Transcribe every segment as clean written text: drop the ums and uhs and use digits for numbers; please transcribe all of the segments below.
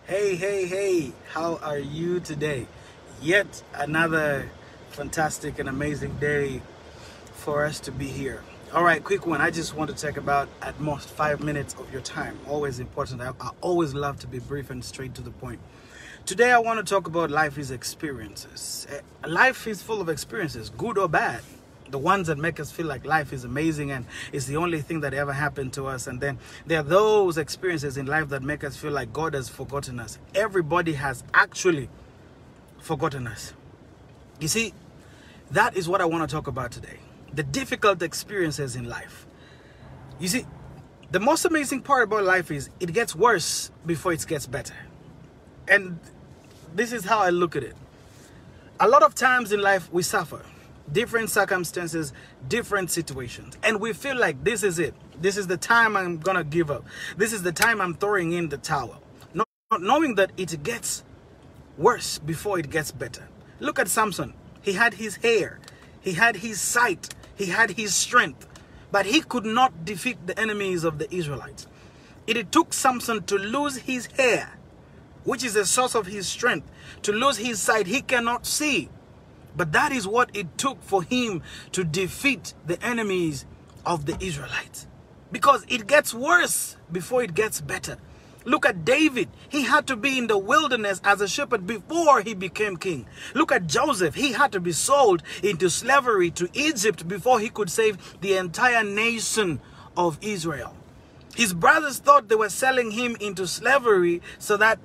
Hey, hey, hey, how are you today? Yet another fantastic and amazing day for us to be here. All right, quick one. I just want to take about at most 5 minutes of your time. Always important. I always love to be brief and straight to the point. Today, I want to talk about life is experiences. Life is full of experiences, good or bad. The ones that make us feel like life is amazing and is the only thing that ever happened to us. And then there are those experiences in life that make us feel like God has forgotten us. Everybody has actually forgotten us. You see, that is what I want to talk about today. The difficult experiences in life. You see, the most amazing part about life is it gets worse before it gets better. And this is how I look at it. A lot of times in life we suffer. Different circumstances, different situations. And we feel like this is it. This is the time I'm going to give up. This is the time I'm throwing in the towel. Not knowing that it gets worse before it gets better. Look at Samson. He had his hair. He had his sight. He had his strength. But he could not defeat the enemies of the Israelites. It took Samson to lose his hair, which is the source of his strength, to lose his sight. He cannot see. But that is what it took for him to defeat the enemies of the Israelites. Because it gets worse before it gets better. Look at David. He had to be in the wilderness as a shepherd before he became king. Look at Joseph. He had to be sold into slavery to Egypt before he could save the entire nation of Israel. His brothers thought they were selling him into slavery so that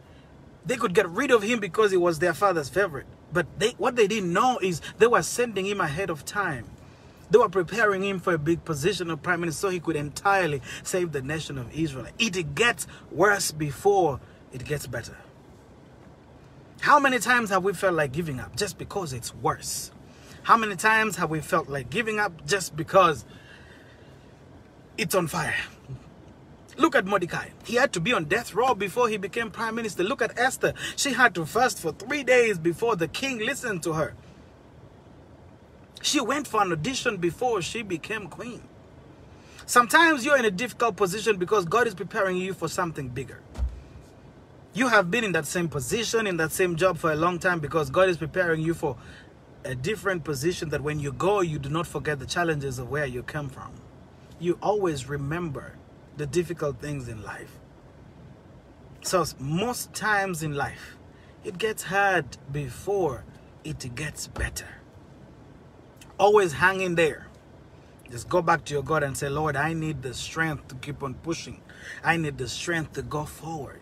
they could get rid of him because he was their father's favorite. But what they didn't know is they were sending him ahead of time. They were preparing him for a big position of prime minister so he could entirely save the nation of Israel. It gets worse before it gets better. How many times have we felt like giving up just because it's worse? How many times have we felt like giving up just because it's on fire? Look at Mordecai. He had to be on death row before he became prime minister. Look at Esther. She had to fast for 3 days before the king listened to her. She went for an audition before she became queen. Sometimes you're in a difficult position because God is preparing you for something bigger. You have been in that same position, in that same job for a long time because God is preparing you for a different position that when you go, you do not forget the challenges of where you come from. You always remember the difficult things in life. So most times in life, it gets hard before it gets better. Always hang in there. Just go back to your God and say, Lord, I need the strength to keep on pushing. I need the strength to go forward.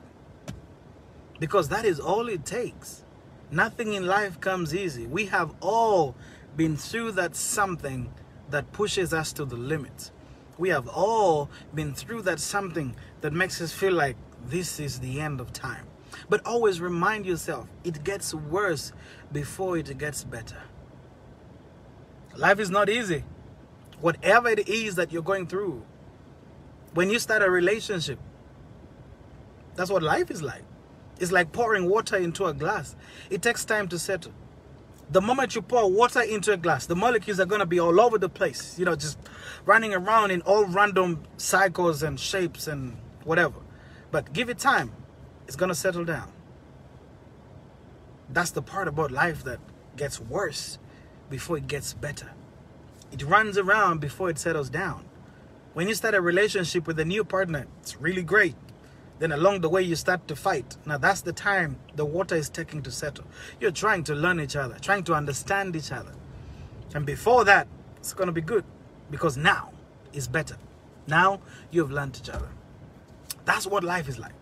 Because that is all it takes. Nothing in life comes easy. We have all been through that something that pushes us to the limit. We have all been through that something that makes us feel like this is the end of time. But always remind yourself, it gets worse before it gets better. Life is not easy. Whatever it is that you're going through, when you start a relationship, that's what life is like. It's like pouring water into a glass. It takes time to settle. The moment you pour water into a glass, the molecules are going to be all over the place, just running around in all random cycles and shapes and whatever. But give it time, it's going to settle down. That's the part about life that gets worse before it gets better. It runs around before it settles down. When you start a relationship with a new partner, it's really great. Then along the way you start to fight. Now that's the time the water is taking to settle. You're trying to learn each other, trying to understand each other. And before that, it's going to be good. Because now is better. Now you've learned each other. That's what life is like.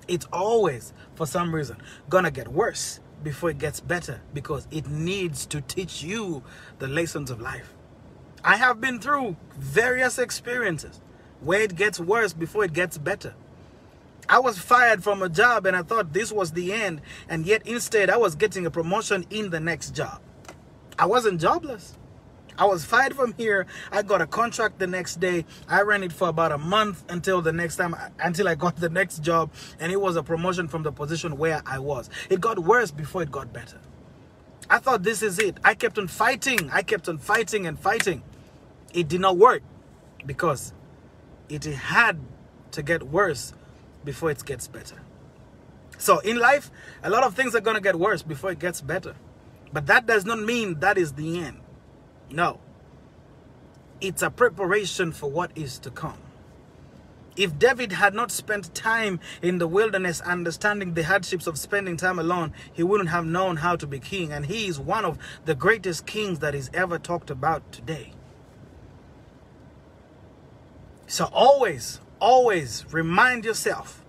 It's always, for some reason, going to get worse before it gets better. Because it needs to teach you the lessons of life. I have been through various experiences where it gets worse before it gets better. I was fired from a job and I thought this was the end, and yet instead I was getting a promotion in the next job. I wasn't jobless. I was fired from here. I got a contract the next day. I ran it for about a month until I got the next job, and it was a promotion from the position where I was. It got worse before it got better. I thought this is it. I kept on fighting. I kept on fighting and fighting. It did not work because it had to get worse before it gets better. So in life, a lot of things are going to get worse before it gets better. But that does not mean that is the end. No. It's a preparation for what is to come. If David had not spent time in the wilderness understanding the hardships of spending time alone, he wouldn't have known how to be king. And he is one of the greatest kings that is ever talked about today. So always remind yourself,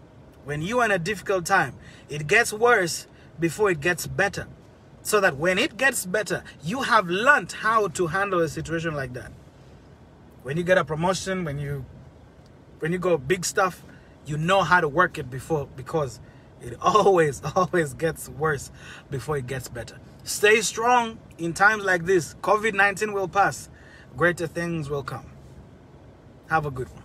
when you are in a difficult time, it gets worse before it gets better. So that when it gets better, you have learned how to handle a situation like that. When you get a promotion, when you go big stuff, you know how to work it before, because it always gets worse before it gets better. Stay strong in times like this. COVID-19 will pass. Greater things will come. Have a good one.